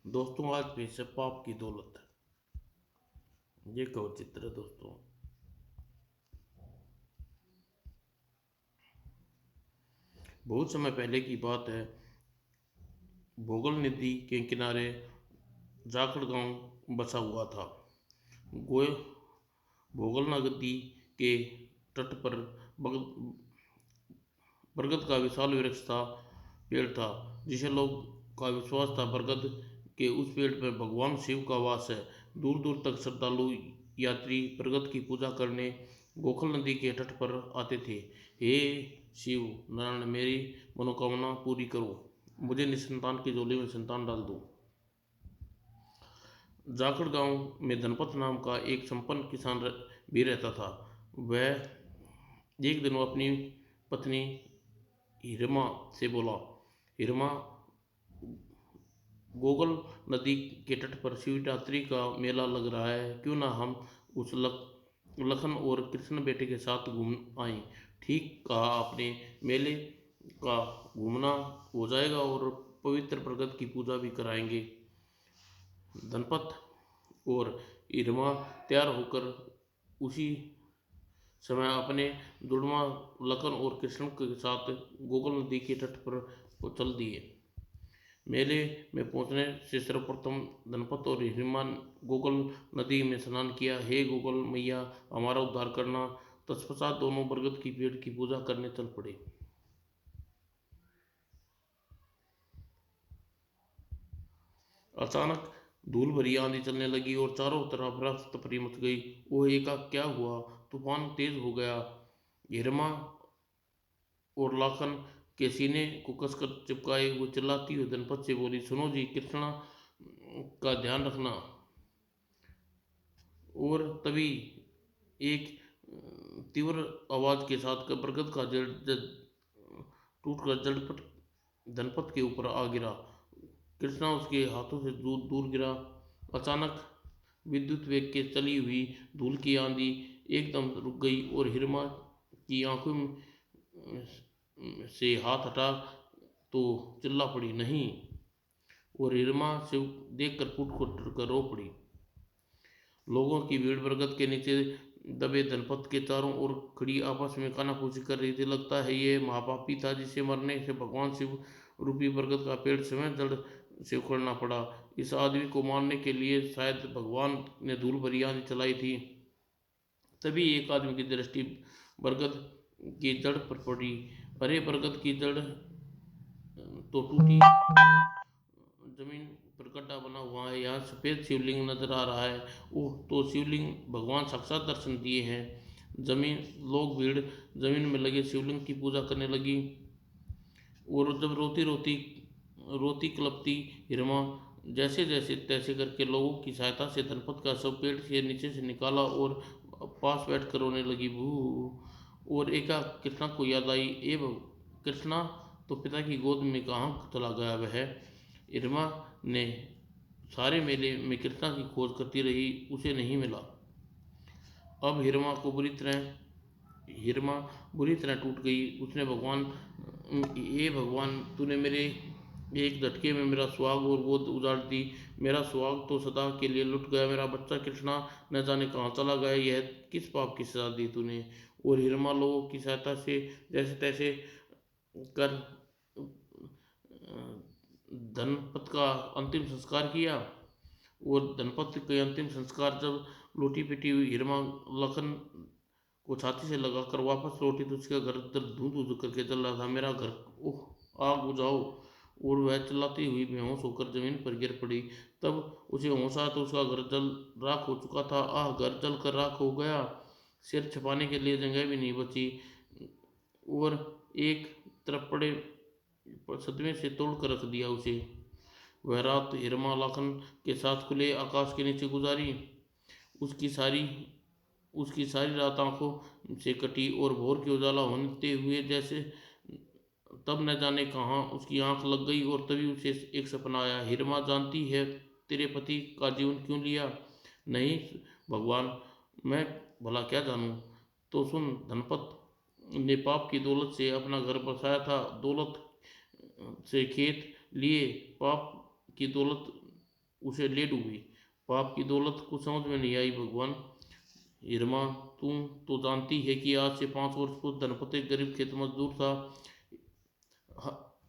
दोस्तों आज पेश है पाप की दौलत। ये कवच चित्र है दोस्तों। बहुत समय पहले की बात है। भोगल नदी के किनारे जाखड़ गांव बसा हुआ था। गोय भोगल नदी के तट पर बरगद का विशाल वृक्ष था, पेड़ था, जिसे लोग का विश्वास था बरगद के उस पेड़ पर भगवान शिव का वास है। दूर दूर तक श्रद्धालु यात्री बरगद की पूजा करने गोखल नदी के तट पर आते थे। हे शिव नारायण, मेरी मनोकामना पूरी करो, मुझे निसंतान की झोली में संतान डाल दो। जाखड़ गांव में धनपत नाम का एक संपन्न किसान भी रहता था। वह एक दिन वो अपनी पत्नी हिरमा से बोला, हिरमा, गोगल नदी के तट पर शिवरात्रि का मेला लग रहा है, क्यों ना हम उस लखन और कृष्ण बेटे के साथ घूम आए। ठीक कहा आपने, मेले का घूमना हो जाएगा और पवित्र प्रगट की पूजा भी कराएंगे। धनपत और इरमा तैयार होकर उसी समय अपने जुड़वा लखन और कृष्ण के साथ गोकुल नदी के तट पर चल दिए। मेले में पहुंचने से सर्वप्रथम धनपत और हिमा गोकुल नदी में स्नान किया। हे गोकुल मैया, हमारा उद्धार करना। तत्पश्चात दोनों बरगद की पेड़ की पूजा करने चल पड़े। अचानक धूल भरी आंधी चलने लगी और चारों तरफ अफरा तफरी मच गई। वो एका क्या हुआ? तूफान तेज हो गया। हिरमा और लाखन के सीने को कसकर चिपकाए हुए चिल्लाती हुई धनपत से बोली, सुनो जी, कृष्णा का ध्यान रखना। और तभी एक तीव्र आवाज के साथ बरगद का जड़ टूटकर जड़पट धनपत के ऊपर आ गिरा। कृष्णा उसके हाथों से दूर दूर गिरा। अचानक विद्युत वेग के चली हुई धूल की आंधी एकदम रुक गई और हिरमा की आंखों से हाथ हटा तो चिल्ला पड़ी, नहीं। और हिरमा से देखकर फूट फूट कर रो पड़ी। लोगों की भीड़ बरगद के नीचे दबे धनपत के चारों ओर खड़ी आपस में कानाफूसी कर रही थी। लगता है ये महापापी था जिसे मरने से भगवान शिव रूपी बरगद का पेड़ स्वयं जड़ से उखड़ना पड़ा। इस आदमी को मारने के लिए शायद भगवान ने धूल भरी आंधी चलाई थी। तभी एक आदमी की दृष्टि बरगद की जड़ पर पड़ी। अरे, बरगद की जड़ तो टूटी, जमीन पर गड्ढा बना हुआ है, यहाँ सफेद शिवलिंग नजर आ रहा है। ओह, तो शिवलिंग भगवान साक्षात दर्शन दिए हैं। जमीन लोग भीड़ जमीन में लगे शिवलिंग की पूजा करने लगी। और जब रोती रोती रोती कलपती हिरमा जैसे जैसे तैसे करके लोगों की सहायता से धनपत का शव पेड़ के नीचे से निकाला और पास बैठ कर रोने लगी। भू। और एका कृष्णा को याद आई, कृष्णा तो पिता की गोद में कहाँ चला गया वह। इरमा ने सारे मेले में कृष्णा की खोज करती रही, उसे नहीं मिला। अब हिरमा बुरी तरह टूट गई। उसने भगवान, ये भगवान, तूने मेरे एक झटके में मेरा सुहाग और गोद उजाड़ दी। मेरा सुहाग तो सदा के लिए लुट गया, मेरा बच्चा कृष्णा न जाने कहाँ चला गया। यह किस पाप की सजा दी तूने। और हिरमा लोगों की सहायता से जैसे तैसे कर धनपत का अंतिम संस्कार किया। और धनपत के अंतिम संस्कार जब लूटी पिटी हुई हिरमा लखन को छाती से लगाकर वापस लौटी तो उसका घर धू धू करके चल रहा था। मेरा घर, ओह, आग बुझाओ। और वह चिल्लाती हुई बेहोश होकर जमीन पर गिर पड़ी। तब उसे होश आया तो उसका घर जल राख हो चुका था। आह, घर जल कर राख हो गया। सिर छिपाने के लिए जगह भी नहीं बची। और एक तरफ पड़े सदमे से तोड़ कर रख दिया उसे। वह रात हिरमा लाखन के साथ खुले आकाश के नीचे गुजारी। उसकी सारी उसकी सारी रात आंखों से कटी और भोर के उजाला होते हुए जैसे तब न जाने कहाँ उसकी आंख लग गई और तभी उसे एक सपना आया। हिरमा, जानती है तेरे पति का जीवन क्यों लिया? नहीं भगवान, मैं भला क्या जानूं। तो सुन, धनपत ने पाप की दौलत से अपना घर बसाया था, दौलत से खेत लिए, पाप की दौलत उसे ले डूबी। पाप की दौलत कुछ समझ में नहीं आई भगवान। हिरमा, तुम तो जानती है कि आज से 5 वर्ष पूर्व धनपत एक गरीब खेत मजदूर था।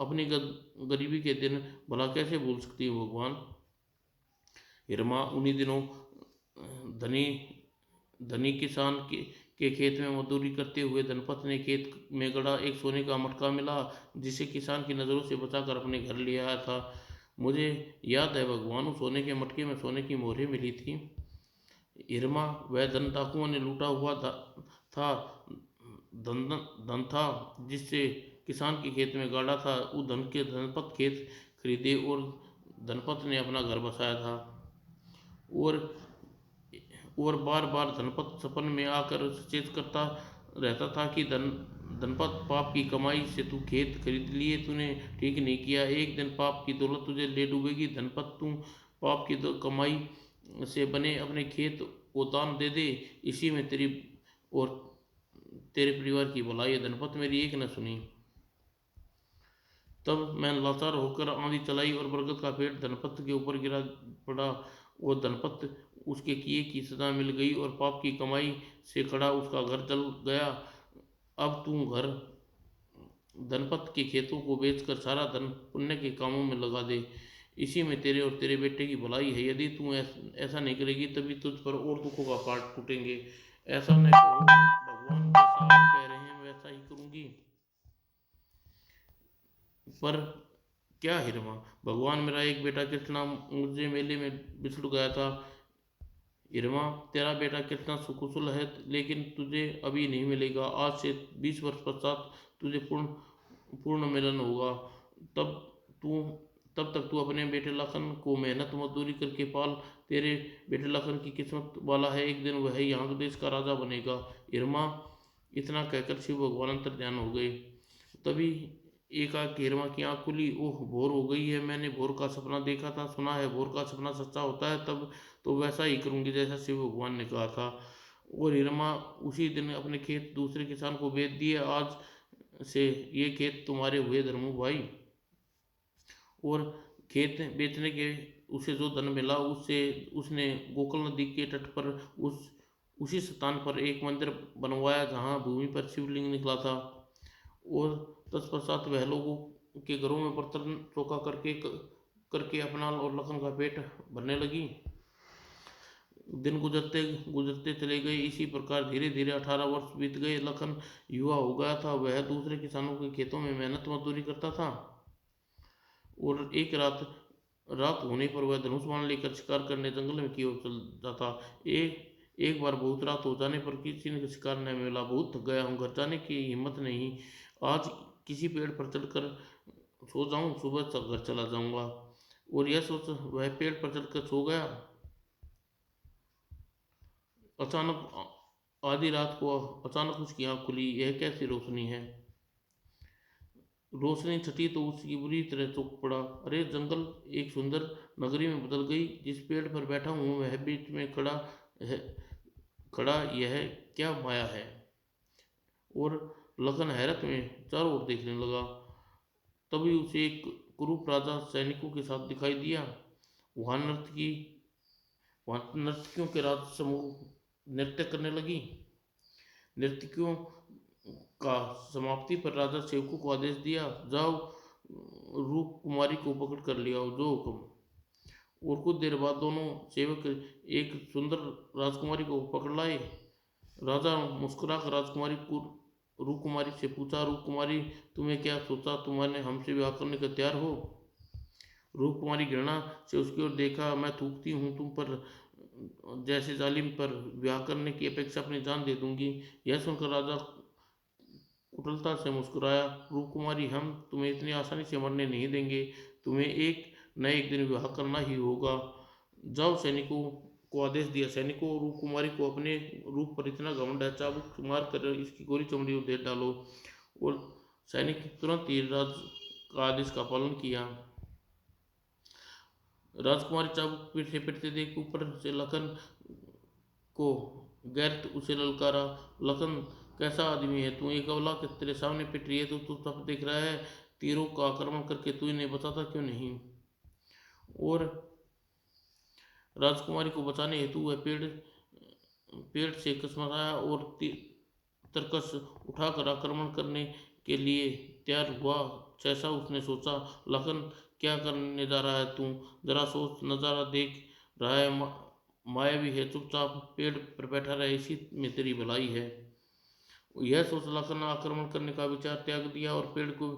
अपनी गरीबी के दिन भला कैसे भूल सकती हो भगवान। हिरमा, उन्हीं दिनों धनी धनी किसान के खेत में मजदूरी करते हुए धनपत ने खेत में गड़ा एक सोने का मटका मिला, जिसे किसान की नज़रों से बचाकर अपने घर ले आया था। मुझे याद है भगवान, उस सोने के मटके में सोने की मोहरें मिली थी। इरमा, वह धन डाकुओं ने लूटा हुआ था। धन धन था जिससे किसान के खेत में गाड़ा था। उस धन के धनपत खेत खरीदे और धनपत ने अपना घर बसाया था। और बार बार धनपत सपन में आकर सचेत करता रहता था कि धनपत, पाप की कमाई से तू खेत खरीद लिए, तूने ठीक नहीं किया। एक दिन पाप की दौलत तुझे ले डूबेगी। धनपत, तू पाप की कमाई से बने अपने खेत को दान दे दे, इसी में तेरी और तेरे परिवार की भलाई है। धनपत मेरी एक न सुनी। तब मैं लाचार होकर आंधी चलाई और बरगद का पेड़ धनपत के ऊपर गिरा पड़ा। वो धनपत, उसके किए की सजा मिल गई और पाप की कमाई से खड़ा उसका घर जल गया। अब तू घर धनपत के खेतों को बेचकर सारा धन पुण्य के कामों में लगा दे, इसी में तेरे और तेरे बेटे की भलाई है। यदि तू ऐसा नहीं करेगी तभी तुझ पर और दुखों का पाट टूटेंगे। ऐसा नहीं करो भगवान, जैसा आप कह रहे हैं वैसा ही करूंगी। पर क्या हिरमा, भगवान, मेरा एक बेटा कृष्णा मुझे मेले में बिछड़ गया था। हिरमा, तेरा बेटा कृष्णा सुकुशल है, लेकिन तुझे अभी नहीं मिलेगा। आज से 20 वर्ष पश्चात तुझे पूर्ण मिलन होगा। तब तू तब तक तू अपने बेटे लखन को मेहनत मजदूरी करके पाल। तेरे बेटे लखन की किस्मत वाला है, एक दिन वह यहाँ देश का राजा बनेगा। हिरमा, इतना कहकर शिव भगवान अंतर्ध्यान हो गए। तभी एकाएक हिरमा की आँख खुली। ओह, भोर हो गई है। मैंने भोर का सपना देखा था। सुना है भोर का सपना सच्चा होता है। तब तो वैसा ही करूँगी जैसा शिव भगवान ने कहा था। और हिरमा उसी दिन अपने खेत दूसरे किसान को बेच दिए। आज से ये खेत तुम्हारे हुए धर्मू भाई। और खेत बेचने के उसे जो धन मिला उससे उसने गोकुल नदी के तट पर उसी स्थान पर एक मंदिर बनवाया जहाँ भूमि पर शिवलिंग निकला था। और तत्पश्चात वह लोगों के घरों में बर्तन चौका करके अपना और लखन का पेट भरने लगी। दिन गुजरते गुजरते चले गए। इसी प्रकार धीरे धीरे 18 वर्ष बीत गए। लखन युवा हो गया था। वह दूसरे किसानों के खेतों में मेहनत मजदूरी करता था। और एक रात होने पर वह धनुष बाण लेकर शिकार करने जंगल में की ओर चल जाता। एक बार बहुत रात हो जाने पर किसी ने शिकार न मिला। बहुत थक गया हूँ, घर जाने की हिम्मत नहीं। आज किसी पेड़ पर चढ़कर सो जाऊं, सुबह तक घर चला जाऊंगा। और यह सोच वह पेड़ पर चढ़कर सो गया। अचानक आधी रात को अचानक उसकी आँख खुली। यह कैसी रोशनी है। रोशनी छटी तो उसकी बुरी तरह चौंक पड़ा। अरे, जंगल एक सुंदर नगरी में बदल गई। जिस पेड़ पर बैठा हूँ वह बीच में है खड़ा, यह क्या माया है। और लखन हैरत में चारों ओर देखने लगा। तभी उसे एक कुरूप राजा सैनिकों के साथ दिखाई दिया। वहाँ नर्तकियों के राज समूह नृत्य करने लगी। नर्तकियों का समाप्ति पर राजा सेवकों को आदेश दिया, जाओ रूप कुमारी को पकड़ कर ले आओ, जो हुक्म। और कुछ देर बाद दोनों सेवक एक सुंदर राजकुमारी को पकड़ लाए। राजा मुस्कुराकर राजकुमारी को रूप कुमारी से पूछा, रूप कुमारी, तुम्हें क्या सोचा, तुम्हारे हमसे विवाह करने को तैयार हो। रूप कुमारी घृणा से उसकी ओर देखा। मैं थूकती हूँ तुम पर, जैसे जालिम पर विवाह करने की अपेक्षा अपनी जान दे दूंगी। यह सुनकर राजा कुटिलता से मुस्कुराया। रूप कुमारी, हम तुम्हें इतनी आसानी से मरने नहीं देंगे। तुम्हें एक न एक दिन विवाह करना ही होगा। जाओ, सैनिकों को आदेश दिया। सैनिकों, रूप कुमारी को अपने रूप पर इतना घमंड है, चाबुक मार कर इसकी गोरी चमड़ी उधेड़ डालो। और सैनिक तुरंत ही राज का आदेश का पालन किया। राजकुमारी चाबुक पीटते पीटते देख ऊपर से लखन को गैरत उसे ललकारा। लखन, कैसा आदमी है तू, एक अबला के तेरे सामने पिट रही है तो तू सब देख रहा है। तीरों का आक्रमण करके तू इन्हें बचाता क्यों नहीं। और राजकुमारी को बचाने हेतु वह पेड़ से कसमसाया और तरकस उठाकर आक्रमण करने के लिए तैयार हुआ। जैसा उसने सोचा, लखन क्या करने जा रहा है तू? जरा सोच, नजारा देख रहा है, मायावी है, चुपचाप पेड़ पर बैठा रहे, इसी में तेरी भलाई है। यह सोच लखन आक्रमण करने का विचार त्याग दिया और पेड़ को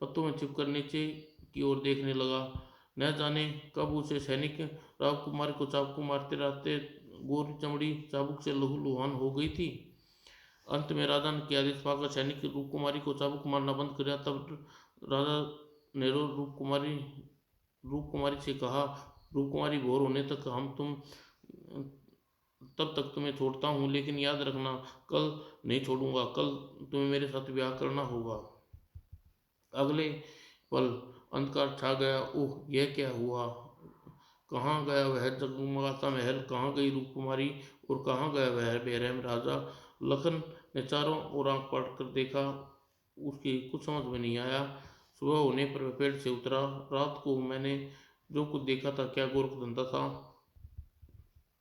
पत्तों में छिपकर नीचे की ओर देखने लगा। न जाने कब उसे सैनिक राव कुमार को चाबुक मारते रहते गोरी चमड़ी चाबुक से लहूलुहान हो गई थी। अंत में राजा ने आदेश पाकर सैनिक रूप कुमारी को चाबुक मारना बंद कर दिया। तब राजा ने रूप कुमारी से कहा, रूप कुमारी, भोर होने तक हम तुम तब तक तुम्हें छोड़ता हूँ, लेकिन याद रखना, कल नहीं छोड़ूंगा। कल तुम्हें मेरे साथ ब्याह करना होगा। अगले पल अंधकार छा गया। ओह, यह क्या हुआ? कहाँ गया वह जगमगाता महल? कहाँ गई रूप कुमारी? और कहाँ गया वह बेरहम राजा? लखन ने चारों ओर आंख फाड़ कर देखा, उसकी कुछ समझ में नहीं आया। सुबह होने पर वह पेड़ से उतरा। रात को मैंने जो कुछ देखा था, क्या गोरख धंधा था।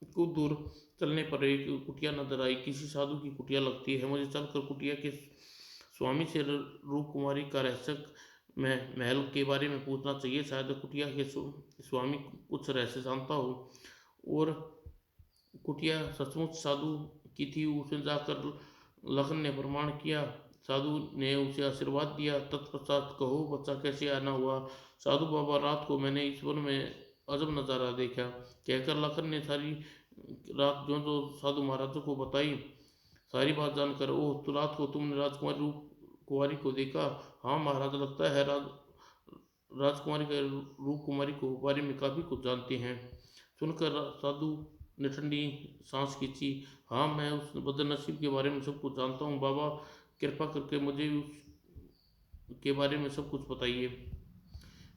कुछ दूर चलने पर एक कुटिया नजर आई। किसी साधु की कुटिया लगती है। मुझे चलकर कुटिया के स्वामी से रूप कुमारी का रहस्य में महल के बारे में पूछना चाहिए। शायद कुटिया के स्वामी कुछ रहस्य जानता हो। और कुटिया सचमुच साधु की थी। उसे जाकर लखन ने प्रमाण किया। साधु ने उसे आशीर्वाद दिया। तत्पश्चात, कहो बच्चा, कैसे आना हुआ? साधु बाबा, रात को मैंने इस वन में अजब नज़ारा देखा, कहकर लखन ने सारी रात जो जो साधु महाराजों को बताई। सारी बात जानकर, ओह, तो रात को तुमने राजकुमारी रूप कुमारी को देखा? हाँ महाराज, लगता है राजकुमारी के रूप कुमारी को बारे में काफ़ी कुछ जानते हैं। सुनकर साधु ने ठंडी सांस खींची। हाँ, मैं उस बदनसीब के बारे में सब कुछ जानता हूँ बाबा। कृपा करके मुझे उसके बारे में सब कुछ बताइए।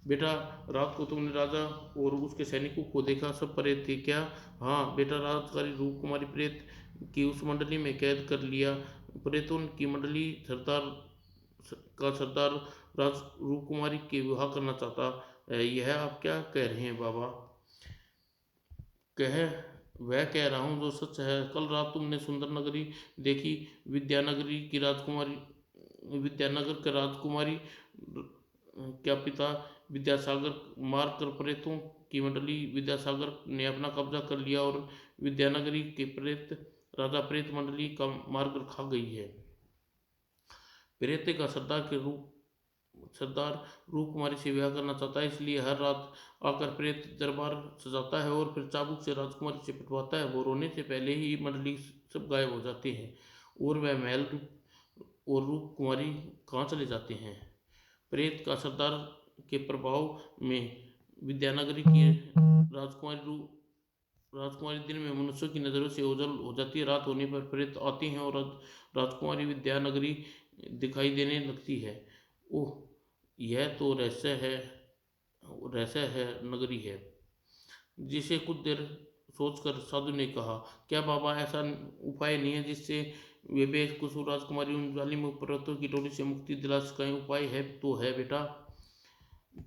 बेटा, रात को तुमने राजा और उसके सैनिकों को देखा, सब प्रेत थे क्या? हाँ बेटा, राजकुमारी रूप कुमारी प्रेत की उस मंडली में कैद कर लिया। प्रेतों की मंडली सरदार राज रूप कुमारी के विवाह करना चाहता है। यह आप क्या कह रहे हैं बाबा? कह वह कह रहा हूँ जो सच है। कल रात तुमने सुंदर नगरी देखी। विद्यानगरी की राजकुमारी विद्यानगर के राजकुमारी क्या पिता विद्यासागर मार कर प्रेतों की मंडली विद्यासागर ने अपना कब्जा कर लिया और विद्यानगरी के प्रेत राजा प्रेत मंडली का मारकर खा गई है। प्रेत का सरदार रूप कुमारी से विवाह करना चाहता है, इसलिए हर रात आकर प्रेत दरबार सजाता है और फिर चाबुक से राजकुमारी से पिटवाता है। वो रोने से पहले ही मंडली सब गायब हो जाते हैं और वह महल और रूप कुमारी कहाँ चले जाते हैं। प्रेत का सरदार के प्रभाव में विद्यानगरी की राजकुमारी दिन में मनुष्यों की नज़रों से ओझल हो जाती है। रात होने पर प्रेत आती हैं और राजकुमारी विद्यानगरी दिखाई देने लगती है। ओह, यह तो रहस्य है नगरी है। जिसे कुछ देर सोचकर साधु ने कहा, क्या बाबा ऐसा उपाय नहीं है जिससे वे बेकसूर राजकुमारी उन जालिम प्रेतों की टोली से मुक्ति दिला सकें? उपाय है तो है बेटा।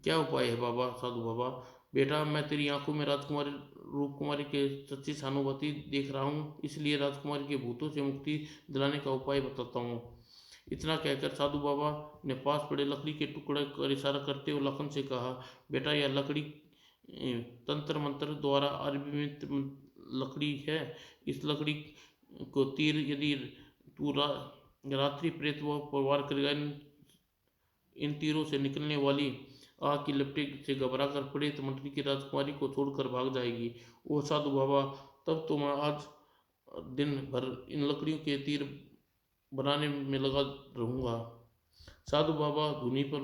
क्या उपाय है बाबा? साधु बाबा, बेटा, मैं तेरी आंखों में राजकुमारी रूप कुमारी के सच्ची सहानुभूति देख रहा हूँ, इसलिए राजकुमारी के भूतों से मुक्ति दिलाने का उपाय बताता हूँ। इतना कहकर साधु बाबा ने पास पड़े लकड़ी के टुकड़े पर इशारा करते हुए लखन से कहा, बेटा, यह लकड़ी तंत्र मंत्र द्वारा अरबी लकड़ी है। इस लकड़ी को तीर यदि तू रात्रि प्रेत व प्रवार करेगा, इन तीरों से निकलने वाली आग की लपटे से घबराकर प्रेत मंडली की राजकुमारी को छोड़कर भाग जाएगी। ओ साधु बाबा, तब तो मैं आज दिन भर इन लकड़ियों के तीर बनाने में लगा रहूँगा। साधु बाबा धुनी पर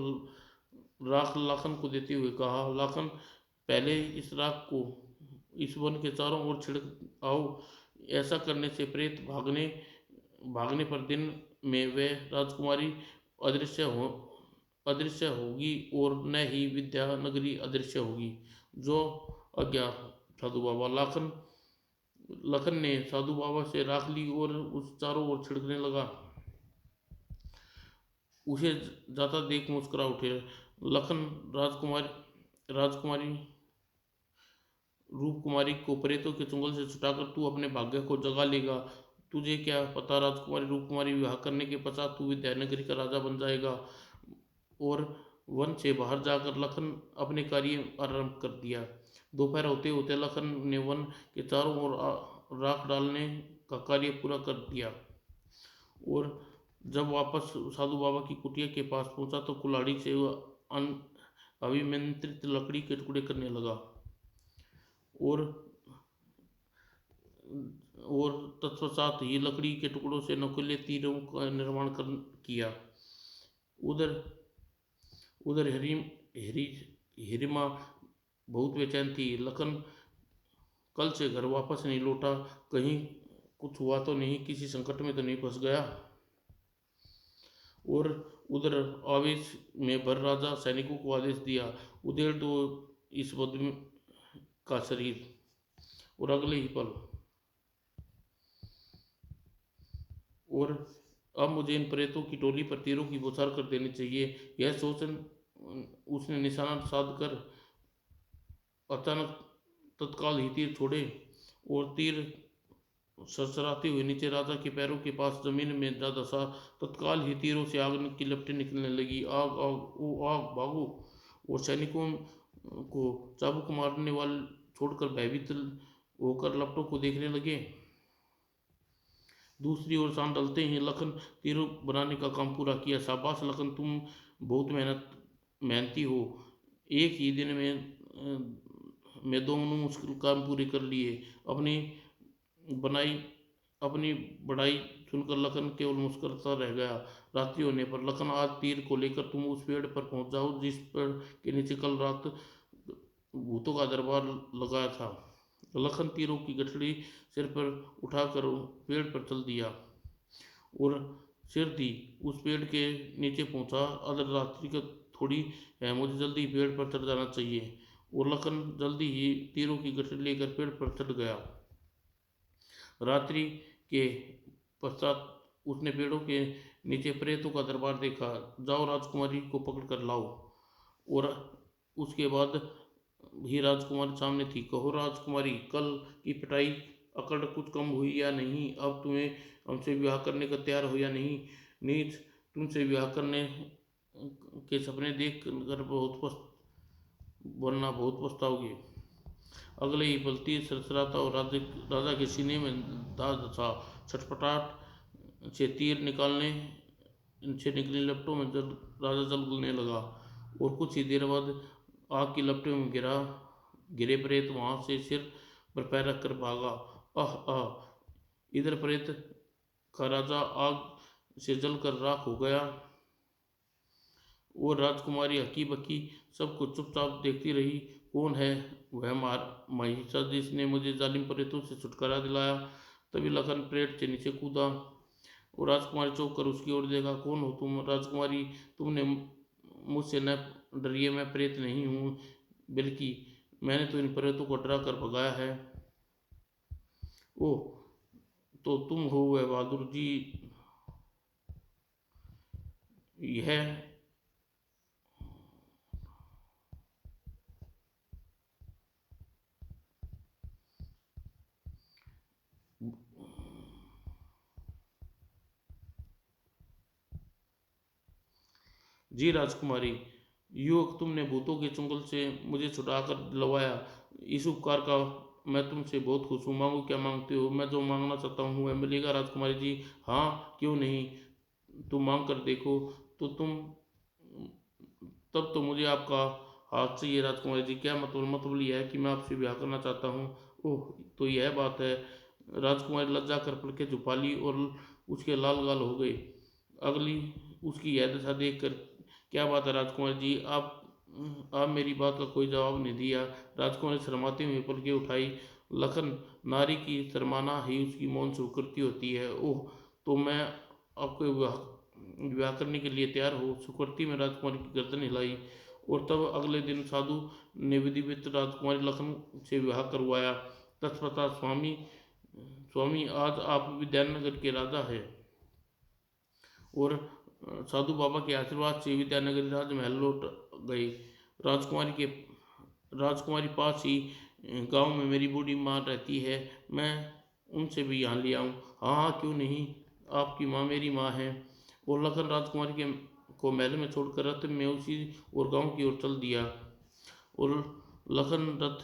राख लाखन को देते हुए कहा, लाखन, पहले इस राख को इस वन के चारों ओर छिड़क आओ। ऐसा करने से प्रेत भागने पर दिन में वे राजकुमारी अदृश्य होगी और न ही विद्यानगरी अदृश्य होगी। जो आज्ञा साधु बाबा। लखन ने साधु बाबा से राख ली और उस चारों ओर छिड़कने लगा। उसे जाता देख मुस्कुरा उठे। लखन राजकुमारी रूप कुमारी को प्रेतों के चुंगल से छुटाकर तू अपने भाग्य को जगा लेगा। तुझे क्या पता, राजकुमारी रूप कुमारी विवाह करने के पश्चात तू विद्यानगरी का राजा बन जाएगा। और वन से बाहर जाकर लखन अपने कार्य आरंभ कर दिया। दोपहर होते होते लखन ने वन के चारों ओर राख डालने का कार्य पूरा कर दिया। और जब वापस साधु बाबा की कुटिया के पास पहुंचा तो कुल्हाड़ी से वह अभिमंत्रित लकड़ी के टुकड़े करने लगा। और और तत्पश्चात ही लकड़ी के टुकड़ों से नुकीले तीरों का निर्माण कर किया। उधर उधर हिरिमा बहुत बेचैन थी। लखन कल से घर वापस नहीं लौटा, कहीं कुछ हुआ तो नहीं, किसी संकट में तो नहीं फंस गया। और उधर आवेश में भर राजा सैनिकों को आदेश दिया, उधेड़ दो इस बदमी का शरीर। और अगले ही पल और अब मुझे इन प्रेतों की टोली पर तीरों की बौछार कर देनी चाहिए। यह सोच उसने निशाना साध कर अचानक तत्काल ही तीर छोड़े और तीर सरसराते हुए नीचे राजा के पैरों के पास जमीन में जा धंसा। तत्काल ही तीरों से आग की लपटें निकलने लगी। आग आग ओ आग, भागो! और सैनिकों को चाबुक मारने वाले छोड़कर भयभीत होकर लपटों को देखने लगे। दूसरी ओर शाम ढलते ही लखन तीरों बनाने का काम पूरा किया। शाबाश लखन, तुम बहुत मेहनती हो। एक ही दिन में दोनों मुश्किल काम पूरे कर लिए। अपनी बनाई अपनी बढ़ाई सुनकर लखन केवल मुस्कुराता रह गया। रात्रि होने पर लखन, आज तीर को लेकर तुम उस पेड़ पर पहुंच जाओ जिस पेड़ के नीचे कल रात भूतों का दरबार लगाया था। लखन तीरों की गठड़ी सिर पर उठाकर पेड़ पर चल दिया और सिर दी उस पेड़ के नीचे पहुंचा। अगर रात्रि का थोड़ी है, मुझे जल्दी पेड़ पर चढ़ जाना चाहिए। और लखन जल्दी ही तीरों की गठरी लेकर पेड़ पर चढ़ गया। रात्रि के पश्चात उसने पेड़ों के नीचे प्रेतों का दरबार देखा। जाओ, राजकुमारी को पकड़ कर लाओ। और उसके बाद ही राजकुमारी सामने थी। कहो राजकुमारी, कल की पिटाई अकड़ कुछ कम हुई या नहीं? अब तुम्हें हमसे विवाह करने का तैयार हो या नहीं? नीच, तुमसे विवाह करने के सपने देख कर बनना बहुत पछताओगे। अगले ही पल तीर सरसराता और राजा के सीने में दाग था। छटपटाहट से तीर निकालने से निकली लपटों में राजा जलने लगा और कुछ ही देर बाद आग की लपटों में गिरे प्रेत वहां से सिर पर पैर रखकर भागा। आह आह! इधर प्रेत का राजा आग से जलकर राख हो गया और राजकुमारी हकी बकी सब कुछ चुपचाप देखती रही। कौन है वह महिषा जिसने मुझे जालिम प्रेतों से छुटकारा दिलाया? तभी लखन प्रेत से नीचे कूदा और राजकुमारी चौंक कर उसकी ओर देखा। कौन हो तुम? राजकुमारी, तुमने मुझसे न डरिए, मैं प्रेत नहीं हूँ, बल्कि मैंने तो इन प्रेतों को डरा कर भगाया है। ओह, तो तुम हो वह बहादुर जी। यह जी राजकुमारी, युवक, तुमने भूतों के चुंगल से मुझे छुड़ाकर दिलवाया। इस उपकार का मैं तुमसे बहुत खुश हूँ। मांगो, क्या मांगते हो? मैं जो मांगना चाहता हूँ वह मिलेगा राजकुमारी जी। हाँ, क्यों नहीं, तुम मांग कर देखो। तो तुम तब तो मुझे आपका हाथ चाहिए राजकुमारी जी। क्या मतलब यह है कि मैं आपसे ब्याह करना चाहता हूँ। ओह, तो यह बात है। राजकुमारी लज्जा कर पलकें झुपा ली और उसके लाल गाल हो गए। अगली उसकी यह दशा देख कर, क्या बात है राजकुमार जी, आप मेरी बात का कोई जवाब नहीं दिया। राजकुमार ने शर्माते हुए पलकें उठाई। लखन, नारी की शर्माना ही उसकी मौन स्वीकृति होती है। ओह, तो मैं आपको विवाह करने के लिए तैयार हो। सुकृति में राजकुमारी की गर्दन हिलाई और तब अगले दिन साधु ने विधिवत राजकुमारी लखन से विवाह करवाया। तत्पश्चात स्वामी स्वामी आज आप विद्यानगर के राजा हैं। और साधु बाबा के आशीर्वाद से विद्यानगर राजमहल लौट गए। राजकुमारी के राजकुमारी पास ही गांव में मेरी बूढ़ी माँ रहती है, मैं उनसे भी यहाँ ले आऊँ। हाँ हाँ, क्यों नहीं, आपकी माँ मेरी माँ है। और लखन राजकुमारी के को महल में छोड़कर रथ में उसी और गांव की ओर चल दिया। और लखन रथ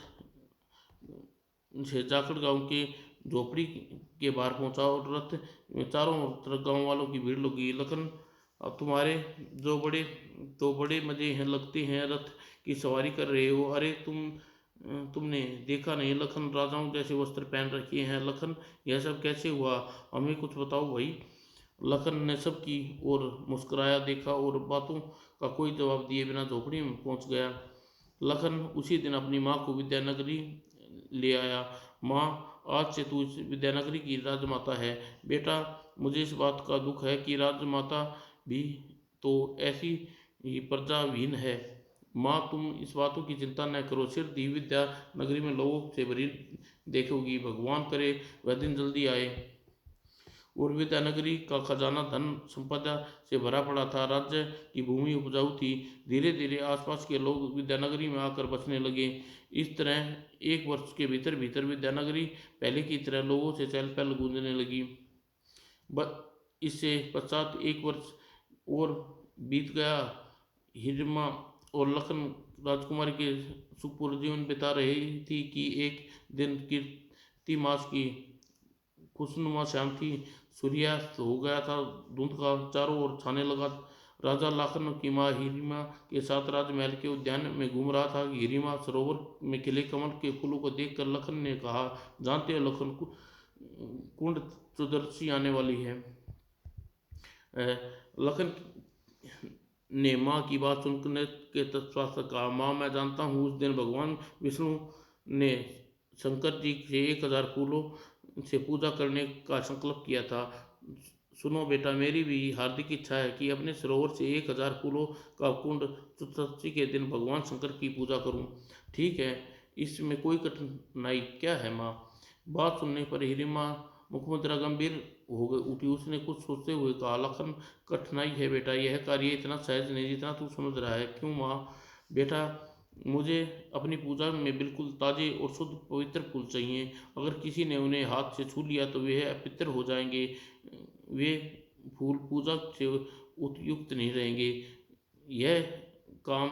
से जाकर गांव के झोपड़ी के बाहर पहुंचा और रथ में चारों तरफ गांव वालों की भीड़ लगी। लखन, अब तुम्हारे जो बड़े तो बड़े मजे हैं लगते हैं, रथ की सवारी कर रहे हो। अरे तुमने देखा नहीं, लखन राजाओं जैसे वस्त्र पहन रखे हैं। लखन, यह सब कैसे हुआ, हमें कुछ बताओ भाई। लखन ने सबकी ओर मुस्कुराया, देखा और बातों का कोई जवाब दिए बिना झोपड़ी में पहुंच गया। लखन उसी दिन अपनी माँ को विद्यानगरी ले आया। माँ, आज से तू इस विद्यानगरी की राजमाता है। बेटा, मुझे इस बात का दुख है कि राजमाता भी तो ऐसी ही प्रजाविहीन है। माँ, तुम इस बातों की चिंता न करो, सिर्फ दी विद्या नगरी में लोगों से भरी देखोगी। भगवान करे वह दिन जल्दी आए। और विद्यानगरी का खजाना धन संपदा से भरा पड़ा था। राज्य की भूमि उपजाऊ थी। धीरे धीरे आसपास के लोग विद्यानगरी में आकर बसने लगे। इस तरह एक वर्ष के भीतर भीतर विद्यानगरी पहले की तरह लोगों से चहल पहल गूंजने लगी। इससे पश्चात एक वर्ष और बीत गया। हिरमा और लखन राजकुमारी के सुखपूर्ण जीवन बिता रही थी कि एक दिन कीर्ति मास की खुशनुमा शाम थी। सूर्यास्त हो गया था, धुंध का चारों ओर छाने लगा। राजा लाखन की माँ हिरिमा के साथ राजमहल के उद्यान में घूम रहा था। हिरिमा सरोवर में खिले कमल के फूलों को देखकर लखन ने कहा, जानते हो लखन, कुंड चतुर्दशी आने वाली है। लखन ने माँ की बात सुनने के तत्पश्चात कहा, माँ मैं जानता हूँ, उस दिन भगवान विष्णु ने शंकर जी से 1000 फूलों से पूजा करने का संकल्प किया था। सुनो बेटा, मेरी भी हार्दिक इच्छा है कि अपने सरोवर से 1000 फूलों का कुंड चतुर्दशी के दिन भगवान शंकर की पूजा करूं। ठीक है, इसमें कोई कठिनाई क्या है माँ। बात सुनने पर हिरिमा मुखमुद्रा गंभीर हो गई उठी। उसने कुछ सोचते हुए कहा, लखन, कठिनाई है बेटा, यह कार्य इतना सहज नहीं जितना तू समझ रहा है। क्यों माँ। बेटा, मुझे अपनी पूजा में बिल्कुल ताजे और शुद्ध पवित्र फूल चाहिए। अगर किसी ने उन्हें हाथ से छू लिया तो वे अपवित्र हो जाएंगे। वे फूल पूजा से उपयुक्त नहीं रहेंगे। यह काम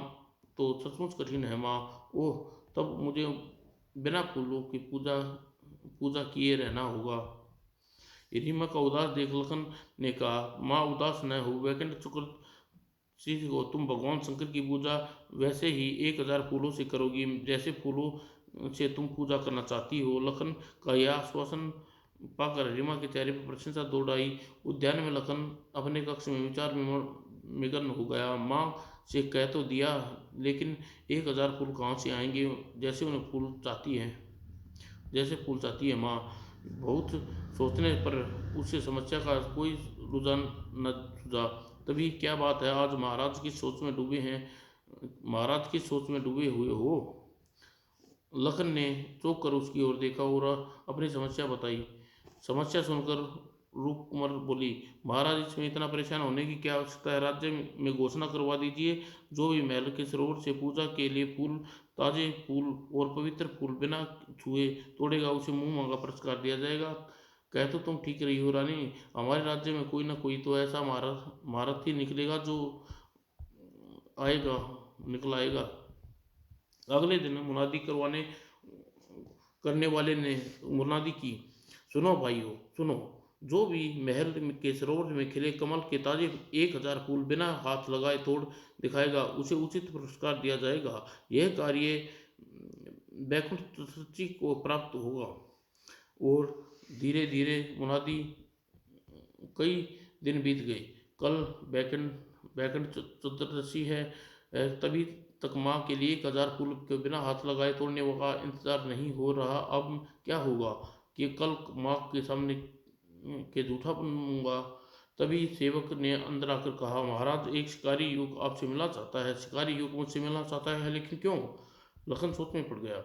तो सचमुच कठिन है माँ। ओह, तब मुझे बिना फूलों की पूजा पूजा किए रहना होगा। रिमा का उदास देख लखन ने कहा, माँ उदास न हो, वैकुंठ चतुर्दशी को तुम भगवान शंकर की पूजा वैसे ही 1000 फूलों से करोगी जैसे फूलों से तुम पूजा करना चाहती हो। लखन का यह आश्वासन पाकर रिमा के चेहरे पर प्रशंसा दौड़ आई। उद्यान में लखन अपने कक्ष में विचार मग्न हो गया। माँ से कह तो दिया, लेकिन 1000 फूल कहाँ से आएंगे, जैसे उन्हें फूल चाहती है जैसे फूल चाहती है माँ। बहुत सोचने पर उसे समस्या का कोई रुझान न सूझा। तभी, क्या बात है, आज महाराज की सोच में डूबे हैं, महाराज की सोच में डूबे हुए हो। लखन ने चौंक कर उसकी ओर देखा और अपनी समस्या बताई। समस्या सुनकर रूप कुमार बोली, महाराज, इसमें इतना परेशान होने की क्या आवश्यकता है। राज्य में घोषणा करवा दीजिए, जो भी महल के सरोवर से पूजा के लिए फूल, ताजे फूल और पवित्र फूल बिना छुए तोड़ेगा, उसे मुंह मांगा पुरस्कार दिया जाएगा। कह तो तुम ठीक रही हो रानी, हमारे राज्य में कोई ना कोई तो ऐसा महारथी निकलेगा जो आएगा निकल आएगा। अगले दिन मुनादी करने वाले ने मुनादी की, सुनो भाइयों सुनो, जो भी महल के सरोवर में खिले कमल के ताजे 1000 फूल बिना हाथ लगाए तोड़ दिखाएगा, उसे उचित पुरस्कार दिया जाएगा। यह कार्य बैकुंठ चतुर्थी को प्राप्त होगा। और धीरे धीरे मुनादी कई दिन बीत गए। कल बैकुंठ चतुर्दशी है। तभी तक माँ के लिए 1000 फूल के बिना हाथ लगाए तोड़ने का इंतजार नहीं हो रहा। अब क्या होगा कि कल माँ के सामने के झूठा बनूंगा। तभी सेवक ने अंदर आकर कहा, महाराज, एक शिकारी युवक आपसे मिलना चाहता है। शिकारी युवक मुझसे मिलना चाहता है, लेकिन क्यों। लखन सोच में पड़ गया,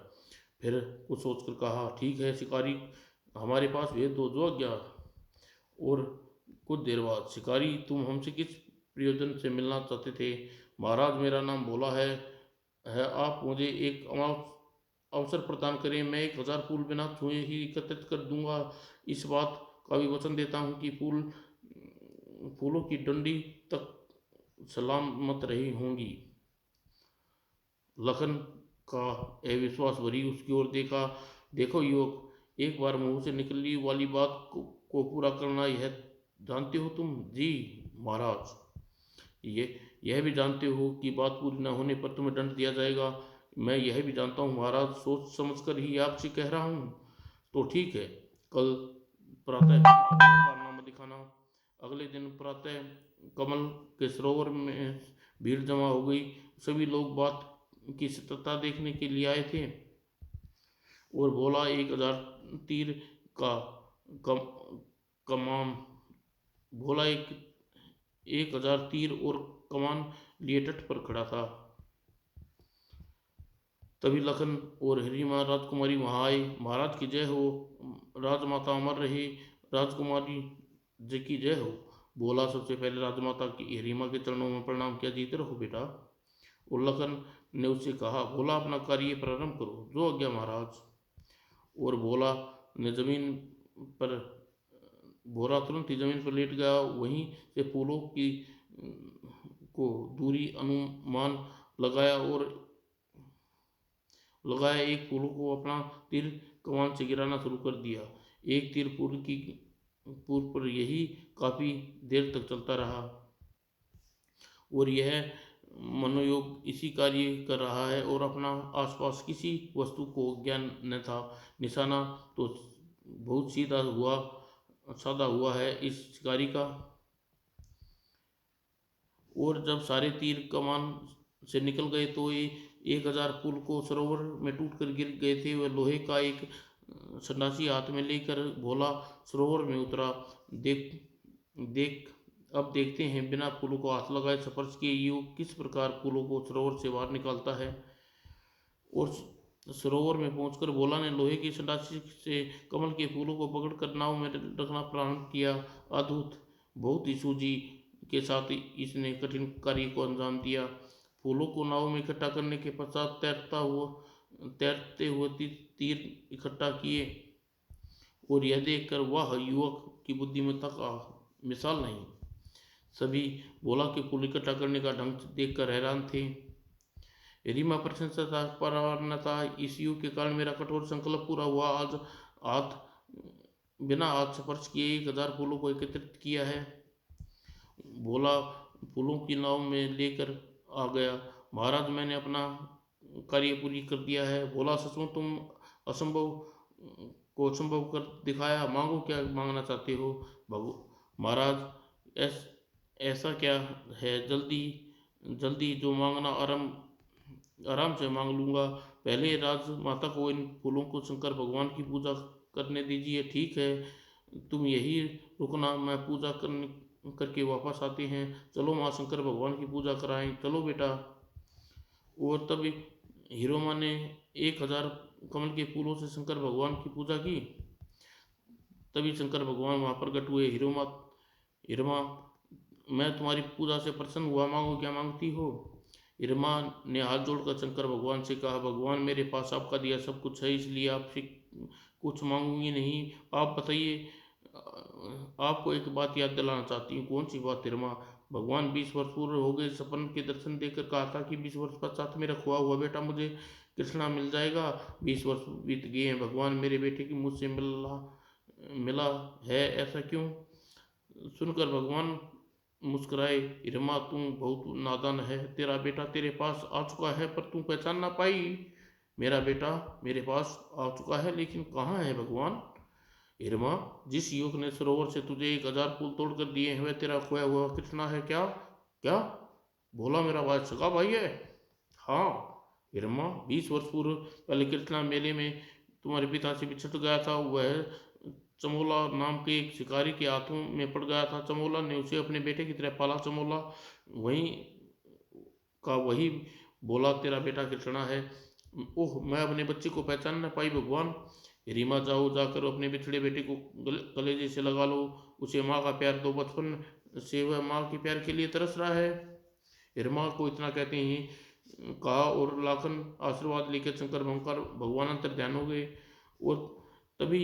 फिर कुछ सोचकर कहा, ठीक है, शिकारी हमारे पास भेज दो जो आज्ञा। और कुछ देर बाद, शिकारी, तुम हमसे किस प्रयोजन से मिलना चाहते थे। महाराज, मेरा नाम भोला है। आप मुझे एक अमावस अवसर प्रदान करें। मैं 1000 फूल बिना छुए ही एकत्रित कर दूंगा। इस बात का भी वचन देता हूँ कि फूलों की डंडी तक सलामत रही होंगी। लखन का अविश्वास भरी उसकी ओर देखा। देखो युवक, एक बार मुंह से निकलने वाली बात को पूरा करना यह जानते हो तुम? जी महाराज। ये यह भी जानते हो कि बात पूरी न होने पर तुम्हें दंड दिया जाएगा? मैं यह भी जानता हूँ महाराज, सोच समझकर ही आपसे कह रहा हूँ। तो ठीक है, कल प्रातः अपना कारनामा दिखाना। अगले दिन प्रातः कमल के सरोवर में भीड़ जमा हो गई। सभी लोग बात की सत्यता देखने के लिए आए थे। और बोला 1000 तीर का कम कमान भोला 1000 तीर और कमान लिए तट पर खड़ा था। तभी लखन और हिरिमा राजकुमारी वहां आए। महाराज की जय हो, राजमाता अमर रहे, राजकुमारी जी की जय हो। बोला सबसे पहले राजमाता की हिरिमा के चरणों में प्रणाम किया। जीते रहो बेटा। और लखन ने उससे कहा, भोला अपना कार्य प्रारंभ करो। जो आज्ञा महाराज। और भोला ने जमीन पर भोला तुरंत ही जमीन पर लेट गया। वहीं से फूलों की को दूरी अनुमान लगाया और एक फूलों को अपना तीर कमान से गिराना शुरू कर दिया। एक तीर फूल पर यही काफी देर तक चलता रहा। और यह मनोयोग इसी कार्य कर रहा है और अपना आसपास किसी वस्तु को ज्ञान न था। निशाना तो बहुत सादा हुआ है इस शिकारी का। और जब सारे तीर कमान से निकल गए तो ये 1000 फूल को सरोवर में टूटकर गिर गए थे। वह लोहे का एक संडासी हाथ में लेकर भोला सरोवर में उतरा। देख देख अब देखते हैं बिना फूलों को हाथ लगाए स्पर्श किए युवक किस प्रकार फूलों को सरोवर से बाहर निकालता है। और सरोवर में पहुंचकर भोला ने लोहे की संडासी से कमल के फूलों को पकड़कर नाव में रखना प्रारंभ किया। अद्भुत, बहुत ही सूझी के साथ इसने कठिन कार्य को अंजाम दिया। फूलों को नाव में इकट्ठा करने के पश्चात तैरते हुए तीर इकट्ठा किए। और यह देखकर वाह, युवक की बुद्धिमत्ता का मिसाल नहीं। सभी भोला के फूल इकट्ठा करने का ढंग देखकर हैरान थे। रीमा प्रशंसा था। इस युग के कारण मेरा कठोर संकल्प पूरा हुआ। आज हाथ बिना हाथ स्पर्श किए 1000 फूलों को एकत्रित किया है। भोला फूलों की नाव में लेकर आ गया। महाराज, मैंने अपना कार्य पूरी कर दिया है। भोला, सचमुच तुम असंभव को असंभव कर दिखाया। मांगो, क्या मांगना चाहते हो? महाराज, ऐसा क्या है? जल्दी जल्दी जो मांगना आराम से मांग लूँगा। पहले राजमाता को इन फूलों को शंकर भगवान की पूजा करने दीजिए। ठीक है, तुम यही रुकना, मैं पूजा करके वापस आते हैं। चलो माँ शंकर भगवान की पूजा कराएं। चलो बेटा। और तब हीरोमा ने 1000 कमल के फूलों से शंकर भगवान की पूजा की। तभी शंकर भगवान वहाँ प्रकट हुए। हिरमा, मैं तुम्हारी पूजा से प्रसन्न हुआ। मांगो, क्या मांगती हो? हिरमा ने हाथ जोड़कर शंकर भगवान से कहा, भगवान, मेरे पास आपका दिया सब कुछ है, इसलिए आपसे कुछ मांगूंगी नहीं। आप बताइए। आपको एक बात याद दिलाना चाहती हूँ। कौन सी बात हिरमा? भगवान 20 वर्ष पूर्व हो गए। सपन के दर्शन देकर कहा था कि 20 वर्ष पश्चात मेरा खोआ हुआ बेटा मुझे कृष्णा मिल जाएगा। 20 वर्ष बीत गए हैं भगवान, मेरे बेटे की मुझसे मिला है, ऐसा क्यों? सुनकर भगवान मुस्कुराए। हिरमा, तुम बहुत नादान है। तेरा बेटा तेरे पास आ चुका है पर तू पहचान ना पाई। मेरा बेटा मेरे पास आ चुका है, लेकिन कहाँ है भगवान? हिरमा, जिस युवक ने सरोवर से तुझे 1000 फूल तोड़ कर दिए हैं वह तेरा खोया हुआ कृष्णा है क्या? क्या? भोला, मेरा भाई सगा भाई है? हाँ हिरमा, 20 वर्ष पूर्व पहले कृष्णा मेले में तुम्हारे पिता से बिछड़ गया था। वह चमोला नाम के एक शिकारी के हाथों में पड़ गया था। चमोला ने उसे अपने बेटे की तरह पाला। चमोला वही बोला तेरा बेटा कृष्णा है। ओह, मैं अपने बच्चे को पहचान न पाई भगवान। रीमा, जाओ, जाकर अपने बिछड़े बेटे को कलेजे से लगा लो। उसे माँ का प्यार दो। बचपन से वह माँ के प्यार के लिए तरस रहा है। रीमा को इतना कहते ही कहा और लाखन आशीर्वाद लेकर शंकर भगवान अंतर ध्यान हो गए। और तभी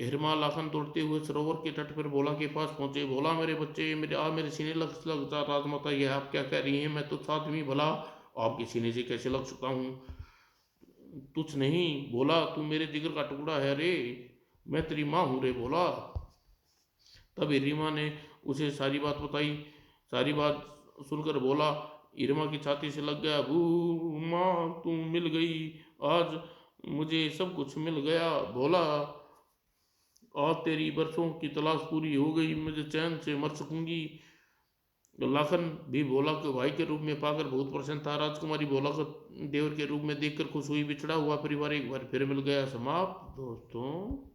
हिरमा लाखन दौड़ते हुए सरोवर के तट पर भोला के पास पहुंचे। भोला मेरे बच्चे, मेरे सीने लग जा राजमाता, ये आप क्या कह रही हैं? मैं तो साथ में भला आपके सीने से कैसे लग सकता हूँ? तुझ नहीं बोला, तू मेरे जिगर का टुकड़ा है रे, मैं तेरी माँ हूँ रे बोला। तब हिरिमा ने उसे सारी बात बताई। सारी बात सुनकर बोला हिरमा की छाती से लग गया। भू माँ तुम मिल गई, आज मुझे सब कुछ मिल गया। बोला आज तेरी बरसों की तलाश पूरी हो गई, मुझे चैन से मर सकूंगी। लाखन भी भोला को भाई के रूप में पाकर बहुत प्रसन्न था। राजकुमारी भोला को देवर के रूप में देखकर खुश हुई। बिछड़ा हुआ परिवार एक बार फिर मिल गया। समाप्त दोस्तों।